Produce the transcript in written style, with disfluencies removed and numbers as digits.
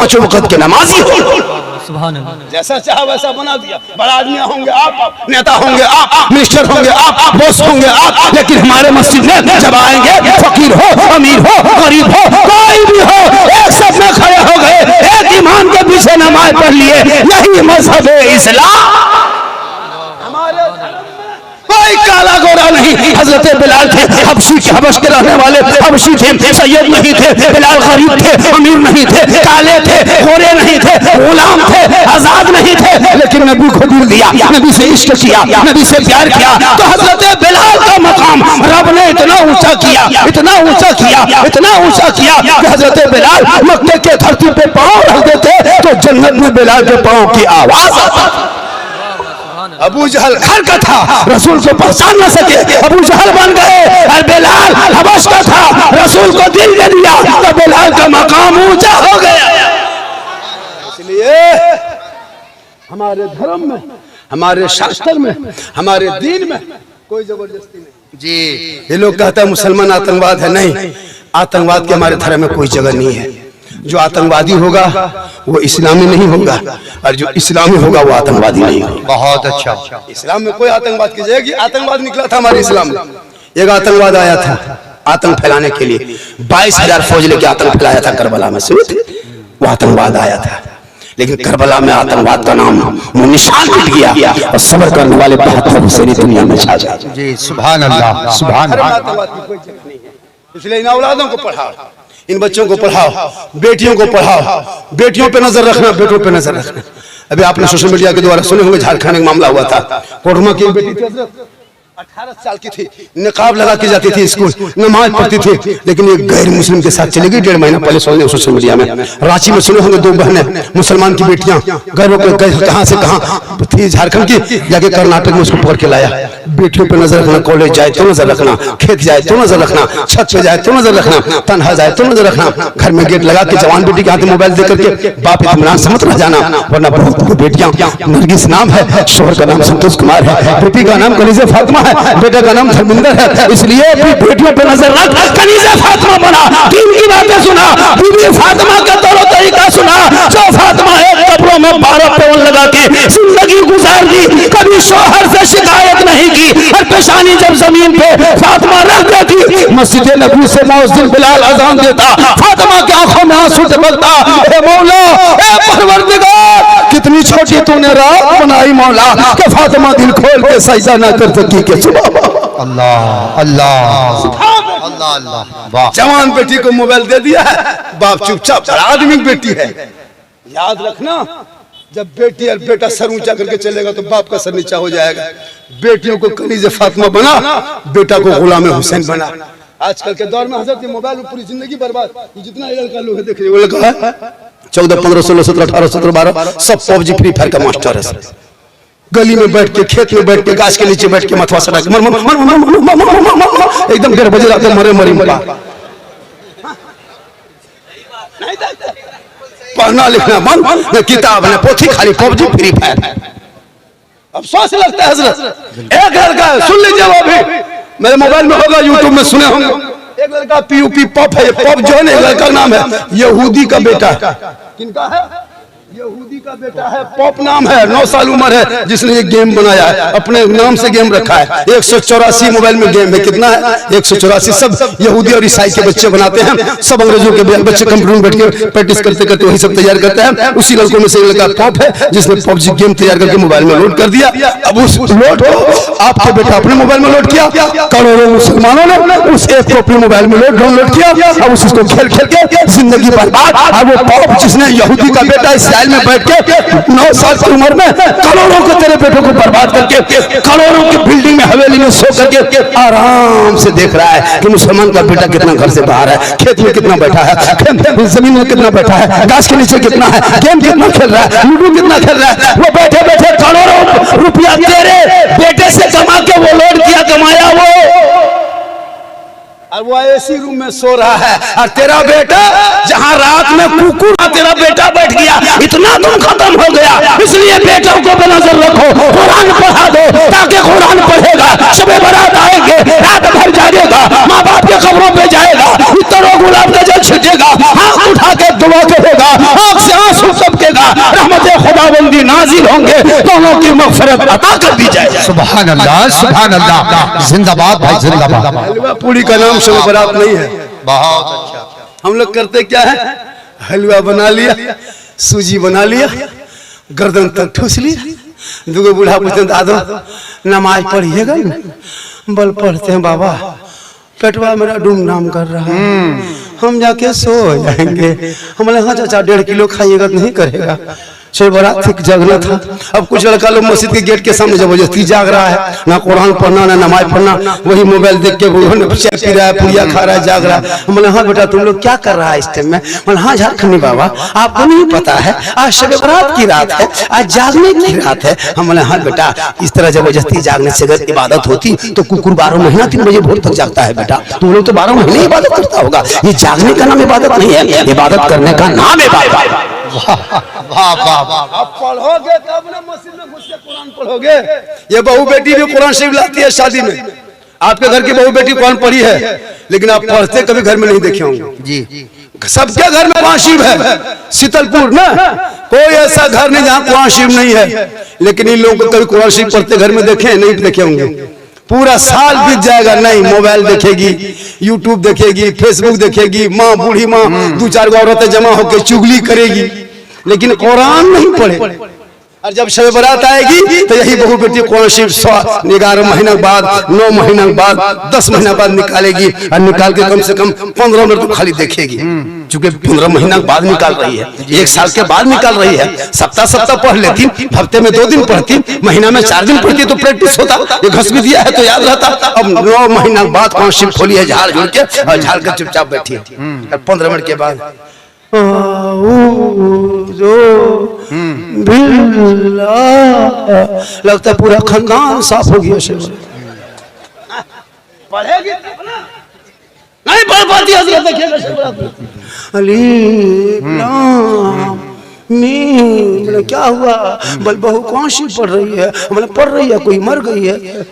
पांचों वक्त के नमाजी हो। जैसा चाहा वैसा बना दिया। बड़ा आदमी होंगे आप, नेता होंगे आप, मिनिस्टर होंगे आप, बॉस होंगे आप, लेकिन हमारे मस्जिद में जब आएंगे, फकीर हो, अमीर हो, गरीब हो, कोई भी हो, एक सब में खड़े हो गए, एक ईमान के पीछे नमाज पढ़ लिए। यही मजहब है इस्लाम। कोई काला गोरा नहीं। हजरत बिलाल थे, हबश के रहने वाले हबशी थे, सैयद नहीं थे। बिलाल गरीब थे, अमीर नहीं थे, काले थे, गोरे नहीं थे, गुलाम थे, आजाद नहीं थे, लेकिन नबी को दिल दिया, नबी से इश्क किया, नबी से प्यार किया। तो हजरत बिलाल का मकाम रब ने इतना ऊंचा किया, इतना ऊंचा किया, इतना ऊंचा किया कि हजरत बिलाल मक्के के धरती पे पांव रख देते तो जन्नत में बिलाल के पांव की आवाज आती। अबू जहल घर का था, रसूल को पहचान न सके, अबू जहल बन गए। और बिलाल हबश का था, रसूल को दिल दे दिया तो बिलाल का मकाम ऊंचा हो गया। इसलिए हमारे धर्म में, हमारे शास्त्र में, हमारे दीन में कोई जबरदस्ती नहीं जी। ये लोग कहते हैं मुसलमान आतंकवाद है, नहीं, आतंकवाद के हमारे धर्म में कोई जगह नहीं है। जो आतंकवादी होगा वो इस्लामी नहीं होगा, और जो इस्लामी होगा वो आतंकवादी नहीं होगा। बहुत अच्छा। इस्लाम में कोई आतंकवाद की जगह आतंकवाद निकला था हमारे इस्लाम में। एक आतंकवाद आया था आतंक फैलाने के लिए, 22,000 फौज लेके आतंक फैलाया था करबला में। सुने थे? वो आतंकवाद आया था, लेकिन करबला में आतंकवाद का नाम वो निशान मिट गया और सब्र करने वाले 72 हुसैनी दुनिया में छा जाए। जी सुभान अल्लाह, सुभान अल्लाह। आतंकवाद की कोई जगह नहीं है। इसलिए इन औलादों को पढ़ाओ, इन बच्चों को पढ़ाओ, बेटियों को पढ़ाओ, बेटियों पे नजर रखना, बेटों पे नजर रखना। अभी आपने सोशल मीडिया के द्वारा सुने होंगे, झारखंड में मामला हुआ था। कोडरमा की एक बेटी थी, 18 साल की थी, निकाब लगा के जाती थी स्कूल, नमाज पढ़ती थी, लेकिन एक गैर मुस्लिम के साथ चली गई। 1.5 महीना पहले सुने सोशल मीडिया में। रांची में सुने होंगे 2 बहनें मुसलमान की बेटियां गैरों के कहां से कहां थी, झारखंड की, जाके कर्नाटक में उसको पकड़ के लाया। बेटियों पे नजर रखना, कॉलेज जाए तो नजर रखना, खेत जाए तो नजर रखना, छत पे जाए तो नजर रखना, तन्हा जाए तो नजर रखना। घर में गेट लगा के जवान बेटी के हाथ में मोबाइल देकर के बाप इत्मीनान से मत रह जाना, वरना बहुत बेटियां, नरगिस नाम है, शोहर का नाम संतोष कुमार है, बेटी का नाम कनीज़े फातिमा है, बेटे का नाम धर्मिंदर है। इसलिए अपनी बेटियों पे नजर रख, कनीज़े फातिमा बना, दीन की बातें सुना, बीबी फातिमा का तौर तरीका सुना। जो फातिमा एक कब्रों में 12 पवन लगा के जिंदगी गुजार दी, कभी शोहर से शिकायत नहीं की, और पेशानी जब जमीन पे फातिमा रख देती, मस्जिद नबी से मौज़िन बिलाल अज़ान देता, फातिमा की आंखों में आंसू टपकता, ए मौला, ए परवरदिगार, कितनी छोटी तूने रात बनाई मौला कि फातिमा दिल खोल के सजदा ना कर सकी। के सुबह अल्लाह अल्लाह अल्लाह अल्लाह। वाह। जवान बेटी को मोबाइल दे दिया है, बाप चुपचाप, बड़ा आदमी की बेटी है। याद रखना, जब बेटी और बेटा सर ऊंचा करके चलेगा तो बाप का सर नीचा हो जाएगा। बेटियों को कनीज़े फातिमा बना, बेटा को गुलाम हुसैन बना। आजकल के दौर में हजरत मोबाइल में पूरी जिंदगी बर्बाद। जितना लड़का लोग देख रहे, वो लड़का है 14, 15, 16, 17, 18, 17, 12 सब पबजी फ्री फायर का मास्टर है। गली में बैठ के, खेत में बैठ के, गाछ के नीचे बैठ के मथवा सटा के एकदम 1:30 बजे रात मरे मरी मरा। पढ़ना लिखना बंद, किताब न पोथी, खाली पबजी फ्री फायर। अफसोस लगता है हजरत, एक लड़का सुन लीजिए, वो भी मेरे मोबाइल में होगा, यूट्यूब में सुने होंगे। एक लड़का पीयूपी पॉप है, पॉप जो है ना, लड़का का नाम है, यहूदी का बेटा। किनका है? यहूदी का बेटा है, पॉप नाम है, 9 साल उम्र है, जिसने ये गेम बनाया है, अपने नाम से गेम रखा है। 184 मोबाइल में गेम है। कितना है? 184। सब यहूदी और ईसाई के बच्चे बनाते हैं, सब अंग्रेजों के बच्चे कंप्यूटर में बैठ के प्रैक्टिस करते करते वही सब तैयार करते हैं। उसी लड़कों में से एक लड़का पॉप है, जिसने पबजी गेम तैयार करके मोबाइल में लोड कर दिया। अब उस लोड को आपके बेटा अपने मोबाइल में लोड किया, करोड़ों मुसलमानों ने उस एक को अपने मोबाइल में डाउनलोड किया। अब उसको खेल खेल के जिंदगी बर्बाद। अब वो पॉप जिसने यहूदी का बेटा इसराइल में बैठ के 9 साल की उम्र में करोड़ों को, तेरे बेटों को बर्बाद करके, करोड़ों की बिल्डिंग में हवेली में सो करके आराम से देख रहा है कि मुसलमान का बेटा कितना घर से बाहर है, खेत में कितना बैठा है, जमीन में कितना बैठा है, गाछ के नीचे कितना है, गेम कितना खेल रहा है, लूडो कितना खेल रहा है। वो बैठे बैठे करोड़ों रुपया तेरे बेटे से कमा के वो लोड किया, कमाया वो, और वो एसी रूम में सो रहा है। और तेरा बेटा जहां रात में कुकुर, तेरा बेटा बैठ गया, इतना तुम खत्म हो गया। इसलिए बेटों को बेनजर रखो, कुरान पढ़ा दो, ताकि कुरान पढ़ेगा, शबे बारात आएंगे, रात भर जागेगा, माँ बाप के कब्रों पे जाएगा, इतरों गुलाब का जल छिटेगा, हाथ उठा के दुआ करेगा, आँख से नाजिल होंगे, दोनों की मग़फ़िरत अता कर दी जाए। सुभान अल्लाह, सुभान अल्लाह, जिंदाबाद भाई जिंदाबाद। हलवा पूरी का नाम शब बारात नहीं है। बहुत अच्छा। हम लोग करते क्या है, हलवा बना लिया, सूजी बना लिया, गर्दन तक ठूस लिया, दूगो बूढ़ा पूछते दादो नमाज पढ़िएगा ना? बल पढ़ते हैं बाबा, पेटवा मेरा डूम नाम कर रहा है, हम जाके सो जाएंगे। हम बोले हाँ चाचा 1.5 किलो खाइएगा तो नहीं करेगा। शब बारात थी, जगना था। अब कुछ लड़का लोग मस्जिद के गेट के सामने जबरदस्ती जाग रहा है, ना कुरान पढ़ना ना नमाज पढ़ना, वही मोबाइल देख के चाय पी रहा है, पुड़िया खा रहा है, जाग रहा है। हम बोले हाँ बेटा तुम लोग क्या कर रहा है इस टाइम में? बोले हाँ झारखंडी बाबा आपको नहीं पता है, आज शब बारात की रात है, आज जागने की रात है। हम बोले हाँ बेटा इस तरह जबरदस्ती जागने से अगर इबादत होती तो कुकुर 12 महीना 3 बजे भोर तक जागता है बेटा, तुम लोग तो 12 महीने इबादत करता होगा। ये जागने का नाम इबादत नहीं है, इबादत करने का नाम इबादत। वाह वाह वाह। आप पढ़ोगे तब ना मस्जिद में घुस के कुरान पढ़ोगे। ये बहू बेटी भी कुरान शरीफ लाती है शादी में। आपके घर की बहू बेटी कुरान पढ़ी है, लेकिन आप पढ़ते कभी घर में नहीं देखे होंगे जी। सबके घर में कुरान शरीफ है। शीतलपुर ना कोई ऐसा घर नहीं जहाँ कुरान शरीफ नहीं है, लेकिन इन लोगों को कभी कुरान शरीफ पढ़ते घर में देखे नहीं देखे होंगे। पूरा साल बीत जाएगा, नहीं मोबाइल देखेगी, यूट्यूब देखेगी, फेसबुक देखेगी, माँ बूढ़ी माँ 2-4 औरतें जमा होकर चुगली करेगी, लेकिन कुरान नहीं पढ़े। और जब शब बारात आएगी तो यही बहू बेटी कुरान शरीफ 11 महीने बाद, 9 महीने बाद, 10 महीना बाद निकालेगी, और निकाल के कम से कम 15 मिनट तो खाली देखेगी, चूंकि 15 महीना बाद निकाल रही है, 1 साल के बाद निकाल रही है। सप्ताह पढ़ लेती, हफ्ते में 2 दिन पढ़ती, महीना में 4 दिन पढ़ती तो प्रैक्टिस होता, ये घस भी दिया है तो याद रहता। अब 9 महीना बाद कुरान शरीफ खोली है, झाड़ झुड़ के, और झाड़ कर चुपचाप बैठी है, और 15 मिनट के बाद लगता है पूरा खानदान साफ हो गया। पढ़ेगी नहीं पढ़ पाती क्या हुआ? बल बहू कौन सी पढ़ रही है? मतलब पढ़ रही है, कोई मर गई है।